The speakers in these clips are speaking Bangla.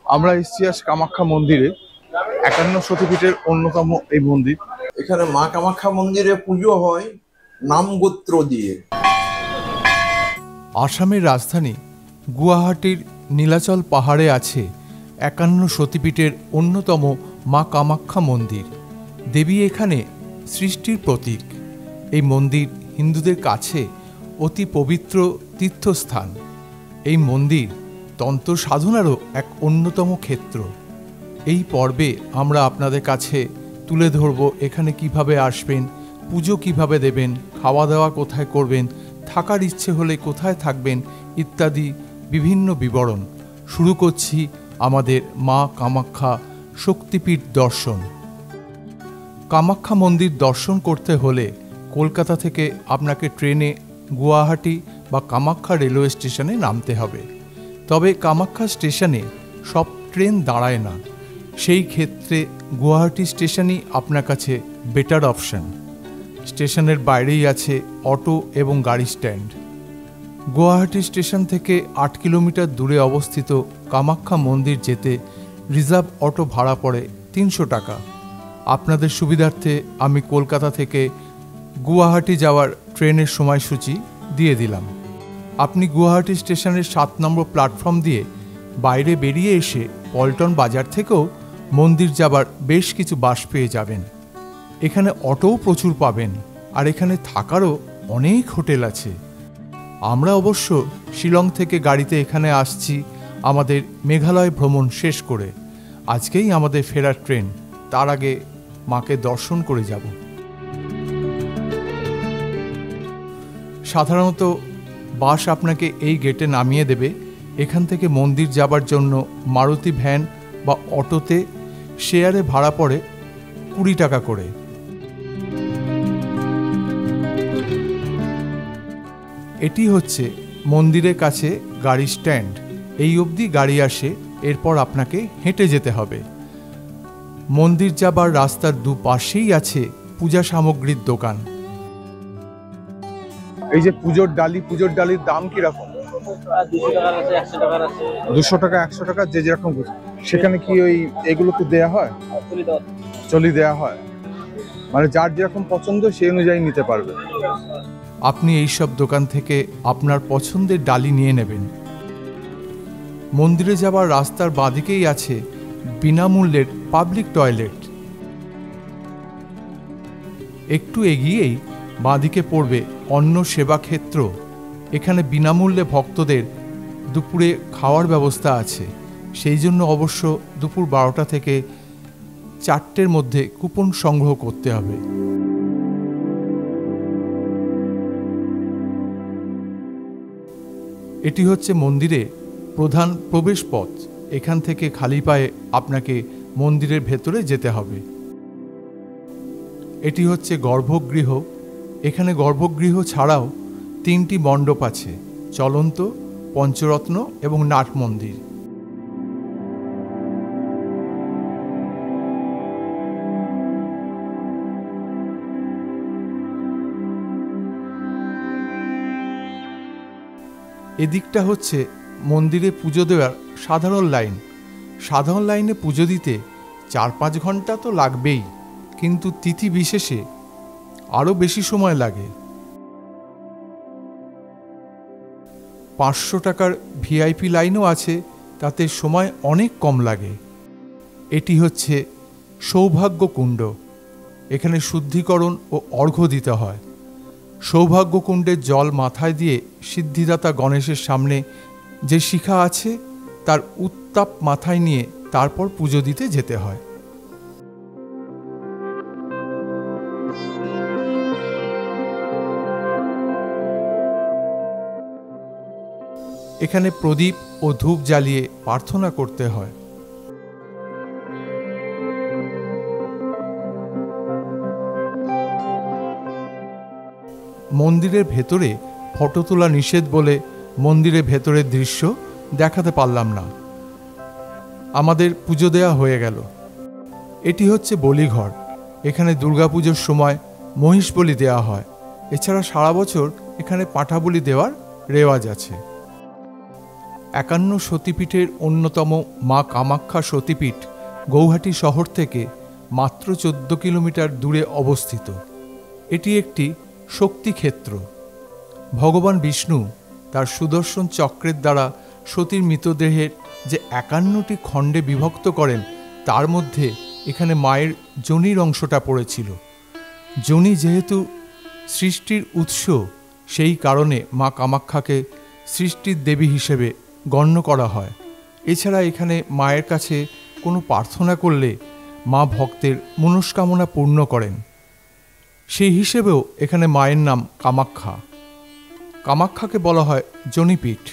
আমরা এসেছি আজ কামাখ্যা মন্দিরে, ৫১ শক্তিপীঠের অন্যতম এই মন্দির। এখানে মা কামাখ্যা মন্দিরে পুজো হয় নাম গোত্র দিয়ে। আসামের রাজধানী গুয়াহাটির নীলাচল পাহাড়ে আছে ৫১ সতীপীঠের অন্যতম মা কামাখ্যা মন্দির। দেবী এখানে সৃষ্টির প্রতীক। এই মন্দির হিন্দুদের কাছে অতি পবিত্র তীর্থস্থান। এই মন্দির তন্ত্র সাধনারও এক অন্যতম ক্ষেত্র। এই পর্বে আমরা আপনাদের কাছে তুলে ধরব এখানে কিভাবে আসবেন, পুজো কিভাবে দেবেন, খাওয়া দাওয়া কোথায় করবেন, থাকার ইচ্ছে হলে কোথায় থাকবেন ইত্যাদি বিভিন্ন বিবরণ। শুরু করছি আমাদের মা কামাখ্যা শক্তিপীঠ দর্শন। কামাখ্যা মন্দির দর্শন করতে হলে কলকাতা থেকে আপনাকে ট্রেনে গুয়াহাটি বা কামাখ্যা রেলওয়ে স্টেশনে নামতে হবে। তবে কামাখ্যা স্টেশনে সব ট্রেন দাঁড়ায় না, সেই ক্ষেত্রে গুয়াহাটি স্টেশনই আপনার কাছে বেটার অপশন। স্টেশনের বাইরেই আছে অটো এবং গাড়ি স্ট্যান্ড। গুয়াহাটি স্টেশন থেকে ৮ কিলোমিটার দূরে অবস্থিত কামাখ্যা মন্দির যেতে রিজার্ভ অটো ভাড়া পড়ে ৩০০ টাকা। আপনাদের সুবিধার্থে আমি কলকাতা থেকে গুয়াহাটি যাওয়ার ট্রেনের সময়সূচি দিয়ে দিলাম। আপনি গুয়াহাটি স্টেশনের ৭ নম্বর প্ল্যাটফর্ম দিয়ে বাইরে বেরিয়ে এসে পল্টন বাজার থেকেও মন্দির যাবার বেশ কিছু বাস পেয়ে যাবেন। এখানে অটোও প্রচুর পাবেন, আর এখানে থাকারও অনেক হোটেল আছে। আমরা অবশ্য শিলং থেকে গাড়িতে এখানে আসছি আমাদের মেঘালয় ভ্রমণ শেষ করে। আজকেই আমাদের ফেরার ট্রেন, তার আগে মাকে দর্শন করে যাব। সাধারণত বাস আপনাকে এই গেটে নামিয়ে দেবে। এখান থেকে মন্দির যাবার জন্য মারুতি ভ্যান বা অটোতে শেয়ারে ভাড়া পড়ে ২০ টাকা করে। এটি হচ্ছে মন্দিরের কাছে গাড়ি স্ট্যান্ড। এই অবধি গাড়ি আসে, এরপর আপনাকে হেঁটে যেতে হবে। মন্দির যাবার রাস্তার দুপাশেই আছে পূজা সামগ্রীর দোকান। এই যে পুজোর ডালির দাম কিরকম? ২০০ টাকা ১০০ টাকা, যে যেরকম খুশি। সেখানে কি ওই এগুলোতে দেয়া হয়? চলি দেয়া হয়, মানে যার যেরকম পছন্দ সেই অনুযায়ী নিতে পারবে। আপনি এইসব দোকান থেকে আপনার পছন্দের ডালি নিয়ে নেবেন। মন্দিরে যাবার রাস্তার বাঁদিকেই আছে বিনামূল্যের পাবলিক টয়লেট। একটু এগিয়েই বাঁদিকে পড়বে অন্ন সেবা ক্ষেত্র। এখানে বিনামূল্যে ভক্তদের দুপুরে খাওয়ার ব্যবস্থা আছে। সেই জন্য অবশ্য দুপুর ১২টা থেকে ৪টের মধ্যে কুপন সংগ্রহ করতে হবে। এটি হচ্ছে মন্দিরে প্রধান প্রবেশ পথ। এখান থেকে খালি পায়ে আপনাকে মন্দিরের ভেতরে যেতে হবে। এটি হচ্ছে গর্ভগৃহ। এখানে গর্ভগৃহ ছাড়াও ৩টি মণ্ডপ আছে, চলন্ত, পঞ্চরত্ন এবং নাট মন্দির। এদিকটা হচ্ছে মন্দিরে পুজো দেওয়ার সাধারণ লাইন। সাধারণ লাইনে পুজো দিতে ৪-৫ ঘন্টা তো লাগবেই, কিন্তু তিথি বিশেষে আরও বেশি সময় লাগে। ৫০০ টাকার ভিআইপি লাইনও আছে, তাতে সময় অনেক কম লাগে। এটি হচ্ছে সৌভাগ্য কুণ্ড। এখানে শুদ্ধিকরণ ও অর্ঘ্য দিতে হয়। সৌভাগ্য কুণ্ডের জল মাথায় দিয়ে সিদ্ধিদাতা গণেশের সামনে যে শিখা আছে তার উত্তাপ মাথায় নিয়ে তারপর পুজো দিতে যেতে হয়। এখানে প্রদীপ ও ধূপ জ্বালিয়ে প্রার্থনা করতে হয়। মন্দিরের ভেতরে ফটো তোলা নিষেধ বলে মন্দিরের ভেতরের দৃশ্য দেখাতে পারলাম না। আমাদের পুজো দেওয়া হয়ে গেল। এটি হচ্ছে বলিঘর। এখানে দুর্গাপুজোর সময় মহিষ বলি দেওয়া হয়। এছাড়া সারা বছর এখানে পাঁঠা বলি দেওয়ার রেওয়াজ আছে। 51 সতীপীঠের অন্যতম মা কামাখ্যা সতীপীঠ গৌহাটি শহর থেকে মাত্র 14 কিলোমিটার দূরে অবস্থিত। এটি একটি শক্তিক্ষেত্র। ভগবান বিষ্ণু তার সুদর্শন চক্রের দ্বারা সতীর মৃতদেহের যে 51টি খণ্ডে বিভক্ত করেন, তার মধ্যে এখানে মায়ের যোনির অংশটা পড়েছিল। যোনি যেহেতু সৃষ্টির উৎস, সেই কারণে মা কামাখ্যাকে সৃষ্টির দেবী হিসেবে গণ্য করা হয়। এছাড়া এখানে মায়ের কাছে কোনো প্রার্থনা করলে মা ভক্তের মনস্কামনা পূর্ণ করেন। সেই হিসেবেও এখানে মায়ের নাম কামাখ্যা। কামাখ্যাকে বলা হয় যোনিপীঠ।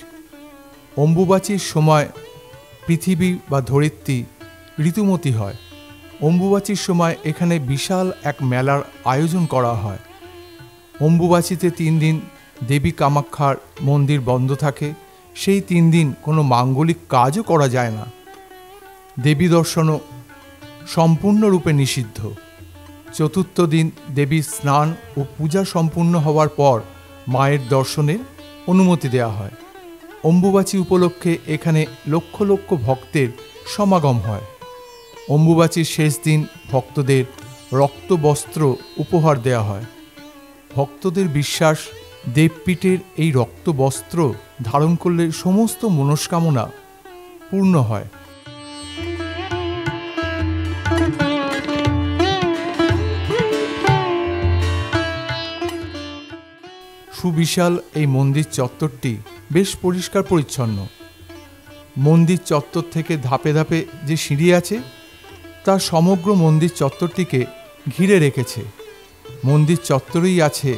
অম্বুবাচীর সময় পৃথিবী বা ধরিত্রী ঋতুমতী হয়। অম্বুবাচীর সময় এখানে বিশাল এক মেলার আয়োজন করা হয়। অম্বুবাচীতে 3 দিন দেবী কামাখ্যার মন্দির বন্ধ থাকে। সেই 3 দিন কোনো মাঙ্গলিক কাজও করা যায় না। দেবী দর্শনও সম্পূর্ণরূপে নিষিদ্ধ। চতুর্থ দিন দেবীর স্নান ও পূজা সম্পূর্ণ হওয়ার পর মায়ের দর্শনের অনুমতি দেওয়া হয়। অম্বুবাচী উপলক্ষে এখানে লক্ষ লক্ষ ভক্তের সমাগম হয়। অম্বুবাচীর শেষ দিন ভক্তদের রক্ত বস্ত্র উপহার দেওয়া হয়। ভক্তদের বিশ্বাস, দেবপীঠের এই রক্ত বস্ত্র ধারণ করলে সমস্ত মনস্কামনা পূর্ণ হয়। সুবিশাল এই মন্দির চত্বরটি বেশ পরিষ্কার পরিচ্ছন্ন। মন্দির চত্বর থেকে ধাপে ধাপে যে সিঁড়ি আছে, তা সমগ্র মন্দির চত্বরটিকে ঘিরে রেখেছে। মন্দির চত্বরেই আছে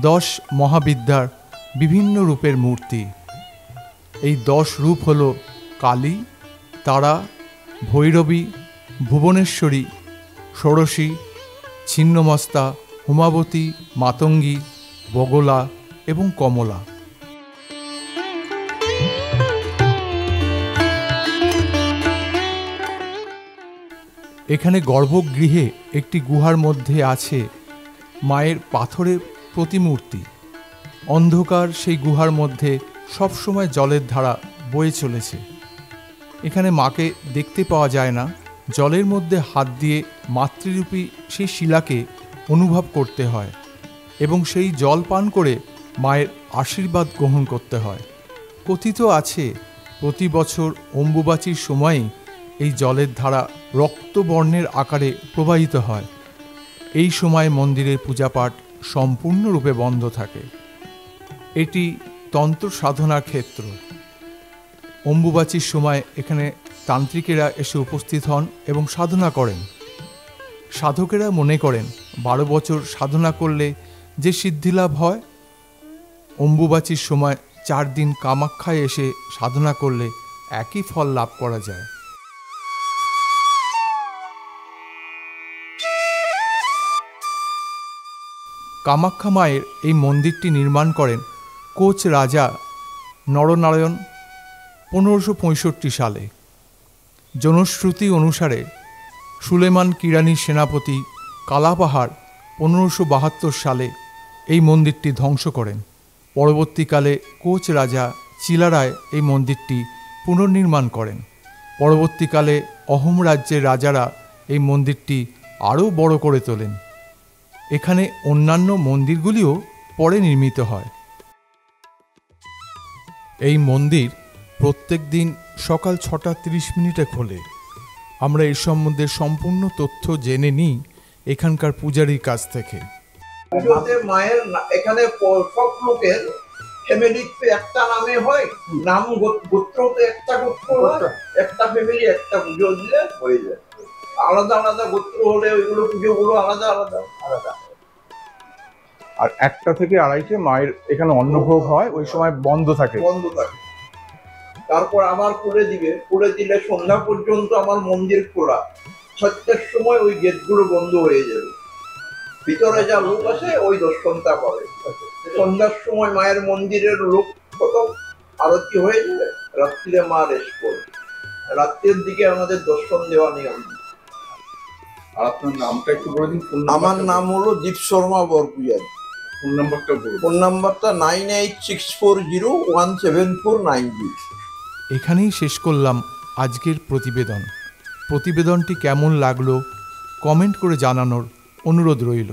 10 মহাবিদ্যার বিভিন্ন রূপের মূর্তি। এই 10 রূপ হল কালী, তারা, ভৈরবী, ভুবনেশ্বরী, ষোড়শী, ছিন্নমস্তা, উমাবতী, মাতঙ্গী, বগলা এবং কমলা। এখানে গর্ভগৃহে একটি গুহার মধ্যে আছে মায়ের পাথরের প্রতিমূর্তি। অন্ধকার সেই গুহার মধ্যে সবসময় জলের ধারা বয়ে চলেছে। এখানে মাকে দেখতে পাওয়া যায় না। জলের মধ্যে হাত দিয়ে মাতৃরূপী সেই শিলাকে অনুভব করতে হয় এবং সেই জল পান করে মায়ের আশীর্বাদ গ্রহণ করতে হয়। কথিত আছে প্রতি বছর অম্বুবাচীর সময়ই এই জলের ধারা রক্তবর্ণের আকারে প্রবাহিত হয়। এই সময় মন্দিরের পূজাপাঠ সম্পূর্ণরূপে বন্ধ থাকে। এটি তন্ত্র সাধনার ক্ষেত্র। অম্বুবাচীর সময় এখানে তান্ত্রিকেরা এসে উপস্থিত হন এবং সাধনা করেন। সাধকেরা মনে করেন 12 বছর সাধনা করলে যে সিদ্ধিলাভ হয়, অম্বুবাচীর সময় 4 দিন কামাখ্যায় এসে সাধনা করলে একই ফল লাভ করা যায়। কামাখ্যা মায়ের এই মন্দিরটি নির্মাণ করেন কোচ রাজা নরনারায়ণ 1565 সালে। জনশ্রুতি অনুসারে সুলেমান কিরানির সেনাপতি কালাপাহাড় 1572 সালে এই মন্দিরটি ধ্বংস করেন। পরবর্তীকালে কোচ রাজা চিলারায় এই মন্দিরটি পুনর্নির্মাণ করেন। পরবর্তীকালে অহোম রাজ্যের রাজারা এই মন্দিরটি আরও বড় করে তোলেন। এখানে অন্যান্য মন্দিরগুলিও পরে নির্মিত হয়। এই মন্দির প্রত্যেক দিন সকাল 6:30 খোলে। আমরা এর সম্বন্ধে সম্পূর্ণ তথ্য জেনে নিই এখানকার পূজারীর কাছ থেকে। পুজোতে মায়ের এখানে সব লোকের ফ্যামিলিতে একটা নামে হয়, নাম গোত্রতে একটা গোত্র হয়, একটা ফ্যামিলি একটা পুজো দিলে হয়ে যায়। আলাদা আলাদা গোত্র হলে ওইগুলো পুজোগুলো আলাদা আলাদা আলাদা। আর 1টা থেকে 2:30 মায়ের এখানে অন্নভোগ হয়, ওই সময় বন্ধ থাকে। তারপর আবার খুলে দিবে, খুলে দিলে সন্ধ্যা পর্যন্ত আমার মন্দির খোলা। 6টার সময় ওই গেটগুলো বন্ধ হয়ে যাবে। ভিতরে যা লোক আছে ওই দর্শনটা পাবে। সন্ধ্যার সময় মায়ের মন্দিরের লোক কত আরতি হয়ে যাবে, রাত্রিরে মা রেস্ট করবে। রাত্রের দিকে আমাদের দর্শন দেওয়া নিয়ম। আর আপনার নামটা একটু বলে দিন। আমার নাম হলো দীপ শর্মা বরপূজারী। ফোন নাম্বারটা বলুন। ফোন নাম্বারটা 9864017490। এখানেই শেষ করলাম আজকের প্রতিবেদন। প্রতিবেদনটি কেমন লাগলো কমেন্ট করে জানানোর অনুরোধ রইল।